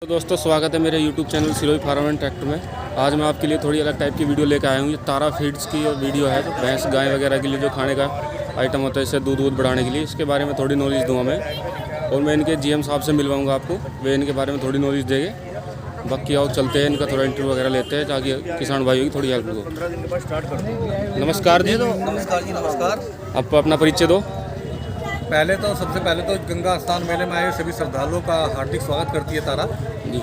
तो दोस्तों स्वागत है मेरे YouTube channel Sirohi farm and tractor में। आज मैं आपके लिए थोड़ी अलग टाइप की वीडियो लेकर आया हूँ। ये तारा फीड्स की वीडियो है, भैंस गाय वगैरह के लिए जो खाने का आइटम होता है, इससे दूध बढ़ाने के लिए, इसके बारे में थोड़ी नॉलेज दूँगा मैं। और मैं इनके GM साहब से मिलवाऊँगा आपको, वे इनके बारे में थोड़ी नॉलेज देंगे। बाकी आओ चलते हैं, इनका थोड़ा इंटरव्यू वगैरह लेते हैं ताकि किसान भाइयों की थोड़ी हेल्प हो। नमस्कार जी। नमस्कार जी, नमस्कार। आप अपना परिचय दो। सबसे पहले तो गंगा स्नान मेले में आए सभी श्रद्धालुओं का हार्दिक स्वागत करती है तारा जी।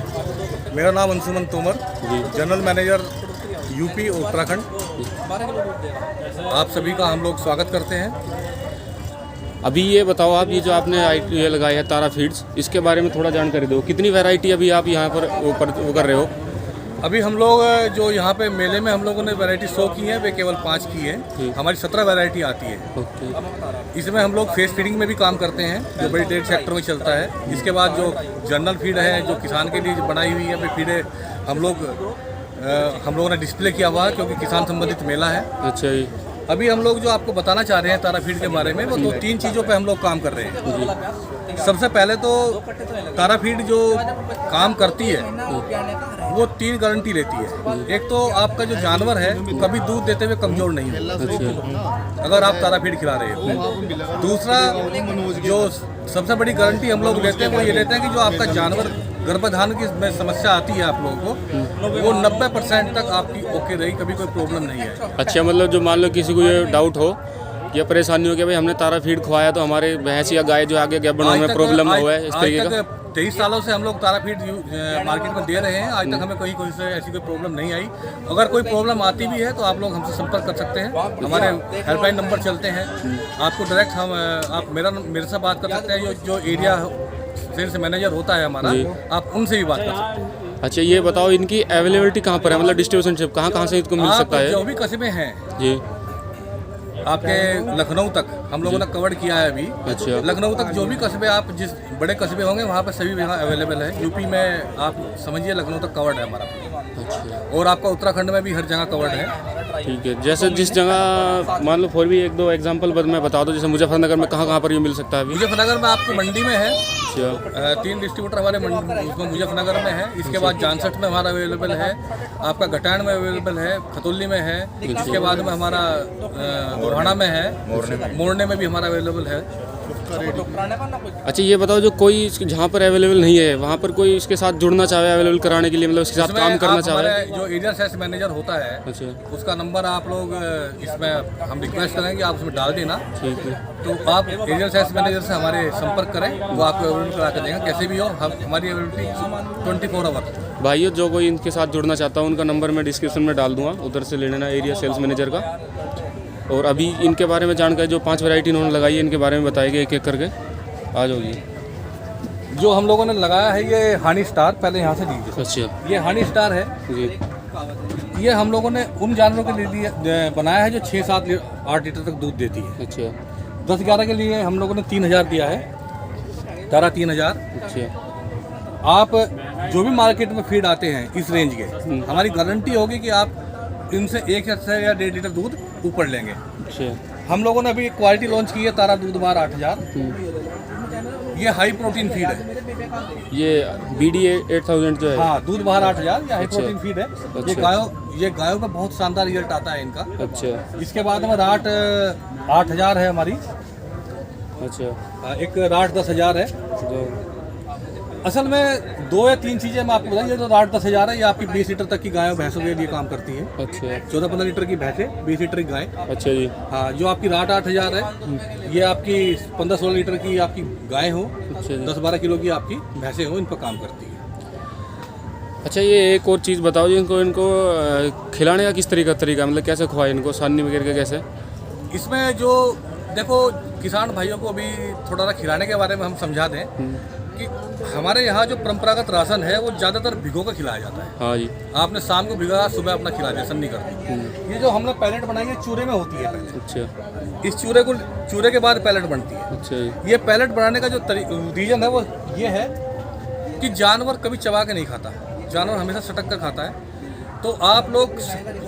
मेरा नाम Anshuman Tomar ji. General manager UP Uttarakhand. आप सभी का हम लोग स्वागत करते हैं। अभी ये बताओ, आप ये जो आपने ये लगाई है तारा फीड्स, इसके बारे में थोड़ा जानकारी दो। कितनी वैरायटी अभी आप यहाँ पर वो कर रहे हो? अभी हम लोग जो यहाँ पे मेले में हम लोगों ने वैरायटी 100 की है, वे केवल 5 की है। हमारी 17 वैरायटी आती है। ओके। इसमें हम लोग फेस फीडिंग में भी काम करते हैं, जो बड़ी डेयरी सेक्टर में चलता है। इसके बाद जो जनरल फीड है, जो किसान के लिए बनाई हुई है, वे फीड हम लोगों ने डिस्प्ले किया हुआ है, क्योंकि किसान संबंधित मेला है। अच्छा जी। अभी हम लोग जो आपको बताना चाह रहे हैं तारा फीड के बारे में, वो 2-3 चीज़ों पे हम लोग काम कर रहे हैं। सबसे पहले तो तारा फीड जो काम करती है वो 3 गारंटी लेती है। एक तो आपका जो जानवर है कभी दूध देते हुए कमजोर नहीं है, अगर आप तारा फीड खिला रहे हो। दूसरा, जो सबसे बड़ी गारंटी हम लोग लेते हैं वो ये लेते हैं कि जो आपका जानवर गर्भधारण की समस्या आती है आप लोगों को, वो 90% तक आपकी ओके रही, कभी कोई प्रॉब्लम नहीं है। अच्छा, मतलब जो मान लो किसी को ये डाउट हो या परेशानी हो कि भाई हमने तारा फीड खवाया तो हमारे भैंस या गाय जो आगे गैप बनाने में प्रॉब्लम हुआ है, इस तरीके का? 23 सालों से हम लोग तारा फीड मार्केट में दे रहे हैं। आज तक हमें कोई से ऐसी कोई प्रॉब्लम नहीं आई। अगर कोई प्रॉब्लम आती भी है तो आप लोग हमसे संपर्क कर सकते हैं। हमारे हेल्पलाइन नंबर चलते हैं, आपको डायरेक्ट आप मेरे से बात कर सकते हैं। जो एरिया सेल्स मैनेजर होता है हमारा, आप उनसे भी बात कर सकते हैं। अच्छा, ये बताओ इनकी अवेलेबिलिटी कहाँ पर है, मतलब डिस्ट्रीब्यूशनशिप कहाँ से इनको मिल सकता है? जो भी कस्बे हैं जी, आपके लखनऊ तक हम लोगों ने कवर किया है अभी। अच्छा। लखनऊ तक जो भी कस्बे, आप जिस बड़े कस्बे होंगे वहाँ पर सभी यहाँ अवेलेबल है। यूपी में आप समझिए लखनऊ तक कवर्ड है हमारा। अच्छा। और आपका उत्तराखंड में भी हर जगह कवर्ड है। ठीक है। जैसे जिस जगह मान लो फॉर भी 1-2 एग्जांपल मैं बता दो, जैसे मुजफ्फरनगर में कहाँ पर ये मिल सकता है अभी? मुजफ्फरनगर में आपको मंडी में है। अच्छा। 3 डिस्ट्रीब्यूटर हमारे उसमें मुजफ्फरनगर में है। इसके बाद जानसठ में हमारा अवेलेबल है, आपका घटान में अवेलेबल है, खतौली में है। इसके बाद में हमारा बुरहाना में है, मोरने में भी हमारा अवेलेबल है। अच्छा, ये बताओ जो कोई जहाँ पर अवेलेबल नहीं है वहाँ पर कोई इसके साथ जुड़ना चाहे अवेलेबल कराने के लिए, मतलब इसके साथ काम करना चाहे? जो एरिया सेल्स मैनेजर होता है, अच्छा, उसका नंबर आप लोग इसमें हम रिक्वेस्ट करेंगे आप उसमें डाल देना। ठीक है। तो आप एरिया सेल्स मैनेजर से हमारे संपर्क करें, वो आपको अवेलेबल करा कर देंगे। कैसे भी हो, हमारी अवेलेबिलिटी 24 आवर। भाइयों, जो कोई इनके साथ जुड़ना चाहता हूँ उनका नंबर मैं डिस्क्रिप्शन में डाल दूंगा, उधर से ले लेना एरिया सेल्स मैनेजर का। और अभी इनके बारे में जानकारी, जो 5 वैरायटी इन्होंने लगाई है, इनके बारे में बताएंगे एक एक करके। आ जाओ जी। जो हम लोगों ने लगाया है ये हनी स्टार, पहले यहाँ से दीजिए। अच्छा, ये हनी स्टार है जी। ये हम लोगों ने उन जानवरों के लिए बनाया है जो 6-7-8 लीटर तक दूध देती है। अच्छा। 10-11 के लिए हम लोगों ने 3000 दिया है, तारा 3000। अच्छा। आप जो भी मार्केट में फीड आते हैं इस रेंज के, हमारी गारंटी होगी कि आप इनसे 1 या 1.5 लीटर दूध ऊपर लेंगे। अच्छा। हम लोगों ने अभी क्वालिटी लॉन्च की है, तारा दूध बार 8000। ये हाई प्रोटीन फीड है। ये BD 8000 जो है? हाँ, दूध बाहर 8000, ये हाई प्रोटीन फीड है। अच्छा। ये गायों का बहुत शानदार रिजल्ट आता है इनका। अच्छा। इसके बाद में राट 8000 है हमारी। अच्छा। एक राट 10,000 है। जो असल में 2 या 3 चीज़ें मैं आपको बताऊँ। ये जो राट 10,000 है, ये आपकी 20 लीटर तक की गायों भैंसों के लिए काम करती है। अच्छा। 14-15 लीटर की भैंसें, 20 लीटर की गाय। अच्छा जी। हाँ, जो आपकी राट 8000 है, ये आपकी 15-16 लीटर की आपकी गाय हो, अच्छा जी। 10-12 किलो की आपकी भैंसें हो, इन पर काम करती है। अच्छा, ये एक और चीज़ बताओ जी, इनको खिलाने का किस तरीका, मतलब कैसे खुआए इनको, सानी वगैरह का कैसे? इसमें जो देखो, किसान भाइयों को अभी थोड़ा सा खिलाने के बारे में हम समझा दें कि हमारे यहाँ जो परंपरागत राशन है वो ज़्यादातर भिगो कर खिलाया जाता है। हाँ जी। आपने शाम को भिगा, सुबह अपना खिला दिया, सन्नी कर दी। ये जो हमने पैलेट बनाई है चूरे में होती है पहले। अच्छा। इस चूरे के बाद पैलेट बनती है। अच्छा जी। ये पैलेट बनाने का जो रीजन है वो ये है कि जानवर कभी चबा के नहीं खाता, जानवर हमेशा सटक कर खाता है। तो आप लोग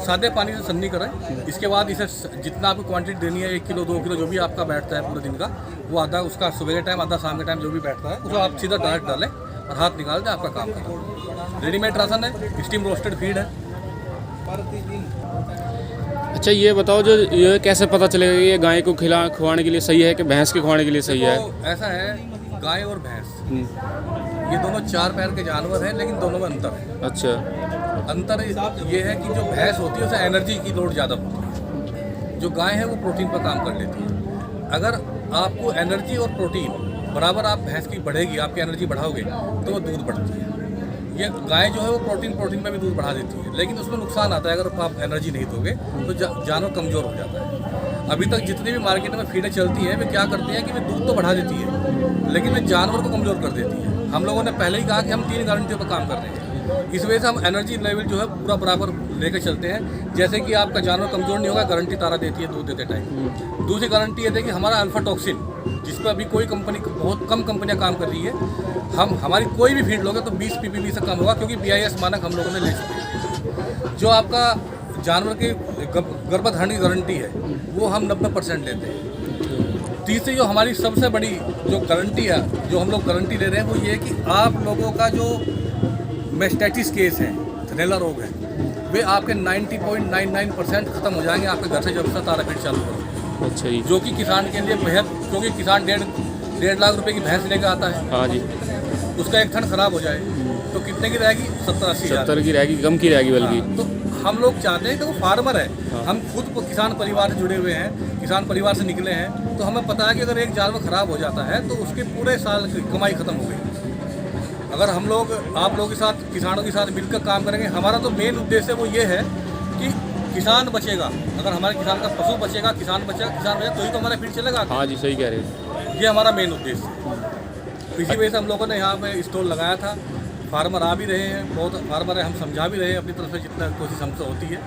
सादे पानी से सन्नी करें। इसके बाद इसे जितना आपको क्वांटिटी देनी है, 1 किलो 2 किलो जो भी आपका बैठता है पूरे दिन का, वो आधा उसका सुबह के टाइम, आधा शाम के टाइम जो भी बैठता है, उसको आप सीधा डायरेक्ट डालें और हाथ निकाल दें, आपका काम खत्म। रेडीमेड राशन है, स्टीम रोस्टेड फीड है। अच्छा ये बताओ, जो ये कैसे पता चलेगा कि ये गाय को खिलाने के लिए सही है कि भैंस के खिलाने के लिए सही है? तो ऐसा है, गाय और भैंस ये दोनों 4 पैर के जानवर हैं, लेकिन दोनों में अंतर है। अच्छा। अंतर ये है कि जो भैंस होती है उसे एनर्जी की लोड ज़्यादा होती है, जो गाय है वो प्रोटीन पर काम कर लेती है। अगर आपको एनर्जी और प्रोटीन बराबर आप भैंस की बढ़ेगी, आपकी एनर्जी बढ़ाओगे तो वो दूध बढ़ती है। ये गाय जो है वो प्रोटीन में भी दूध बढ़ा देती है, लेकिन उसमें नुकसान आता है। अगर आप एनर्जी नहीं दोगे तो जानवर कमज़ोर हो जाता है। अभी तक जितनी भी मार्केट में फीडें चलती हैं, वे क्या करती हैं कि वे दूध तो बढ़ा देती है, लेकिन वे जानवर को कमज़ोर कर देती है। हम लोगों ने पहले ही कहा कि हम 3 गारंटियों पर काम कर रहे हैं। इस वजह से हम एनर्जी लेवल जो है पूरा बराबर लेकर चलते हैं। जैसे कि आपका जानवर कमज़ोर नहीं होगा, गारंटी तारा देती है दूध देते टाइम। दूसरी गारंटी ये देगी हमारा अल्फा टॉक्सिन, जिस पर अभी कोई कंपनी, बहुत कम कंपनियां काम कर रही है। हमारी कोई भी फीड लोगे तो 20 ppb से कम होगा, क्योंकि BIS मानक हम लोगों ने ले चुके हैं। जो आपका जानवर की गर्भधारण की गारंटी है वो हम 90% लेते हैं। तीसरी जो हमारी सबसे बड़ी जो गारंटी है, जो हम लोग गारंटी ले रहे हैं, वो ये है कि आप लोगों का जो मेस्टाइटिस केस है, थनैला रोग है, वे आपके 90.99% खत्म हो जाएंगे आपके घर से जब से तारा फीड चालू करो। अच्छा जी। जो कि किसान के लिए बेहद, क्योंकि किसान 1.5 लाख रुपए की भैंस लेकर आता है। हाँ जी। उसका एक थन खराब हो जाए तो कितने की रहेगी? 70-80 हज़ार। 70 की रहेगी, कम की रहेगी बल्कि। हाँ, तो हम लोग चाहते हैं कि वो फार्मर है। हाँ। हम खुद किसान परिवार से जुड़े हुए हैं, किसान परिवार से निकले हैं, तो हमें पता है कि अगर एक जानवर खराब हो जाता है तो उसके पूरे साल की कमाई खत्म हो गई। अगर हम लोग आप लोगों के साथ, किसानों के साथ मिलकर काम करेंगे, हमारा तो मेन उद्देश्य वो ये है कि किसान बचेगा। अगर हमारे किसान का पशु बचेगा, किसान बचेगा तो ही तो हमारा फीड चलेगा। हाँ जी, सही कह रहे हैं। ये हमारा मेन उद्देश्य है। इसी वजह से हम लोगों ने यहाँ पे स्टॉल लगाया था। फार्मर आ भी रहे हैं, बहुत फार्मर है, हम समझा भी रहे हैं अपनी तरफ से जितना कोशिश हमसे होती है।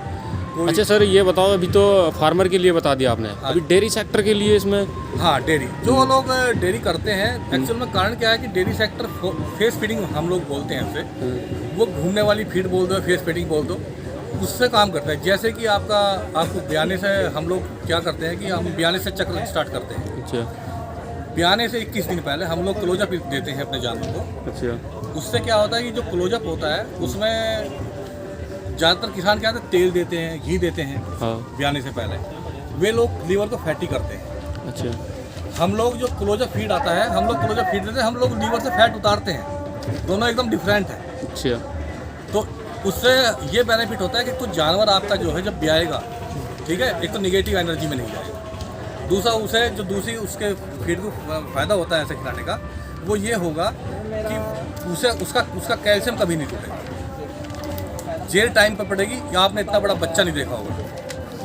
अच्छा सर, ये बताओ, अभी तो फार्मर के लिए बता दिया आपने, अभी डेयरी सेक्टर के लिए इसमें? हाँ, डेयरी जो लोग डेयरी करते हैं, एक्चुअल में कारण क्या है कि डेयरी सेक्टर फेस फीडिंग हम लोग बोलते हैं उसे, वो घूमने वाली फीड बोल दो, फेस फीडिंग बोल दो, उससे काम करता है। जैसे कि आपको ब्याने से हम लोग क्या करते हैं कि हम ब्याने से चक्र स्टार्ट करते हैं। अच्छा। ब्याने से 21 दिन पहले हम लोग क्लोजअप देते हैं अपने जानवर को। अच्छा। उससे क्या होता है कि जो क्लोजअप होता है उसमें ज़्यादातर किसान क्या होता है, तेल देते हैं, घी देते हैं। हाँ। ब्याने से पहले वे लोग लीवर को फैटी करते हैं। अच्छा। हम लोग जो क्लोजअप फीड आता है, हम लोग क्लोजअप फीड देते हैं, हम लोग लीवर से फैट उतारते हैं। दोनों एकदम डिफरेंट है। अच्छा। तो उससे ये बेनिफिट होता है कि कुछ जानवर आपका जो है जब ब्याएगा, ठीक है, एक तो निगेटिव एनर्जी में नहीं जाएगा, दूसरा उसे जो दूसरी उसके फीड को फ़ायदा होता है ऐसे खिलाने का, वो ये होगा कि उसे उसका कैल्शियम कभी नहीं टूटेगा। जेल टाइम पर पड़ेगी, या आपने इतना बड़ा बच्चा नहीं देखा होगा,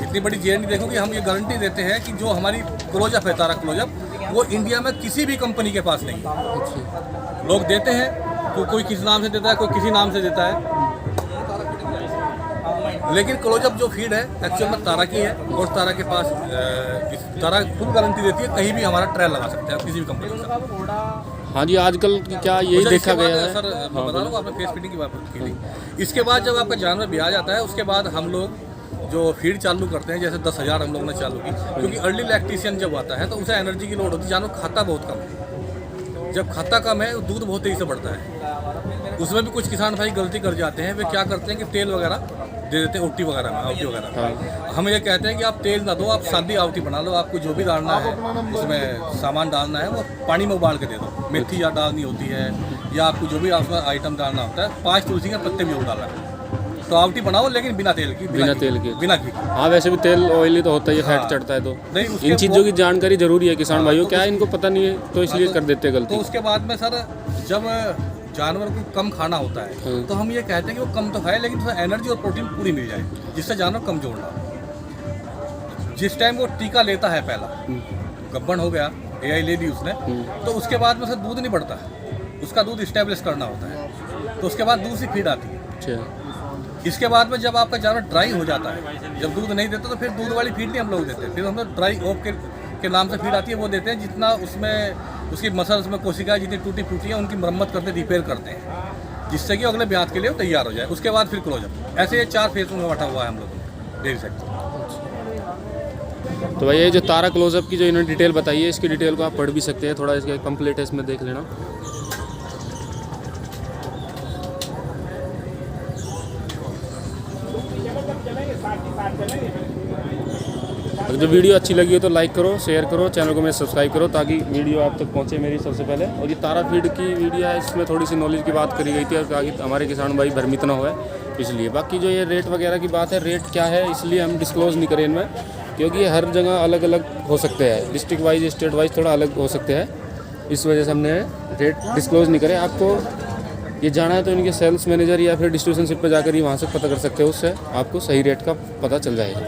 इतनी बड़ी जेल नहीं देखोगे। हम ये गारंटी देते हैं कि जो हमारी क्लोजअप है, तारा क्लोजअप, वो इंडिया में किसी भी कंपनी के पास नहीं है। लोग देते हैं तो कोई किस नाम से देता है, कोई किसी नाम से देता है, लेकिन क्लोजअप जो फीड है एक्चुअल में तारा की है, और तारा के पास तारा खुद गारंटी देती है, कहीं भी हमारा ट्रायल लगा सकते हैं किसी भी कंपनी के साथ। हाँ जी, आजकल क्या यही देखा गया है सर। मैं बता रहा हूँ, आपने फेस फीडिंग की बात की थी। इसके बाद जब आपका जानवर ब्याह जाता है, उसके बाद हम लोग जो फीड चालू करते हैं, जैसे 10,000 हम लोगों ने चालू की, क्योंकि अर्ली लैक्टेशन जब आता है तो उसे एनर्जी की लोड होती है। जानवर खाता बहुत कम है, जब खाता कम है दूध बहुत तेज़ी से बढ़ता है। उसमें भी कुछ किसान भाई गलती कर जाते हैं, वे क्या करते हैं कि तेल वगैरह दे देते हैं, ओटी वगैरह में, आवटी वगैरह। हाँ। हम ये कहते हैं कि आप तेल ना दो, आप सादी आवटी बना लो। आपको जो भी डालना है, उसमें सामान डालना है, वो पानी में उबाल के दे दो। मेथी या डालनी होती है, या आपको जो भी उसमें आइटम डालना होता है, 5 तुलसी के पत्ते भी वो डालना है, तो आवटी बनाओ, लेकिन बिना तेल की, बिना घी। हाँ, वैसे भी तेल ऑयली तो होता है, फैट चढ़ता है, तो नहीं, इन चीज़ों की जानकारी जरूरी है किसान भाइयों। क्या है, इनको पता नहीं है तो इसलिए कर देते हैं गलती। तो उसके बाद में सर, जब जानवर को कम खाना होता है तो हम ये कहते हैं कि वो कम तो खाए, लेकिन थोड़ा एनर्जी और प्रोटीन पूरी मिल जाए, जिससे जानवर कमजोर ना हो। जिस टाइम वो टीका लेता है, पहला गब्बन हो गया, AI ले ली उसने, तो उसके बाद में दूध नहीं बढ़ता, उसका दूध स्टेब्लिश करना होता है, तो उसके बाद दूसरी फीड आती है। इसके बाद में जब आपका जानवर ड्राई हो जाता है, जब दूध नहीं देता, तो फिर दूध वाली फीड नहीं हम लोग देते, फिर हम लोग ड्राई ओप के नाम से फीड आती है, वो देते हैं। जितना उसमें उसकी मसल्स में कोशिकाएं जितनी टूटी फूटी है, उनकी मरम्मत करते, रिपेयर करते हैं, जिससे कि अगले ब्याह के लिए वो तैयार हो जाए। उसके बाद फिर क्लोजअप। ऐसे ये 4 फेज में बांटा हुआ है हम लोगों ने डेयरी सेक्टर। तो भाई ये जो तारा क्लोजअप की जो इन्होंने डिटेल बताई है, इसकी डिटेल को आप पढ़ भी सकते हैं, थोड़ा इसका कंप्लीट है, इसमें देख लेना। अगर जो वीडियो अच्छी लगी हो तो लाइक करो, शेयर करो, चैनल को मेरे सब्सक्राइब करो ताकि वीडियो आप तक पहुंचे मेरी सबसे पहले। और ये तारा फीड की वीडियो है, इसमें थोड़ी सी नॉलेज की बात करी गई थी और ताकि हमारे किसान भाई भ्रमित ना होए इसलिए। बाकी जो ये रेट वगैरह की बात है, रेट क्या है इसलिए हम डिस्क्लोज़ नहीं करें इनमें, क्योंकि ये हर जगह अलग अलग हो सकते हैं, डिस्ट्रिक्ट वाइज स्टेट वाइज थोड़ा अलग हो सकते हैं, इस वजह से हमने रेट डिस्क्लोज़ नहीं करे। आपको ये जाना है तो इनके सेल्स मैनेजर या फिर डिस्ट्रीब्यूशनशिप पर जाकर ही वहाँ से पता कर सकते हो, उससे आपको सही रेट का पता चल जाएगा।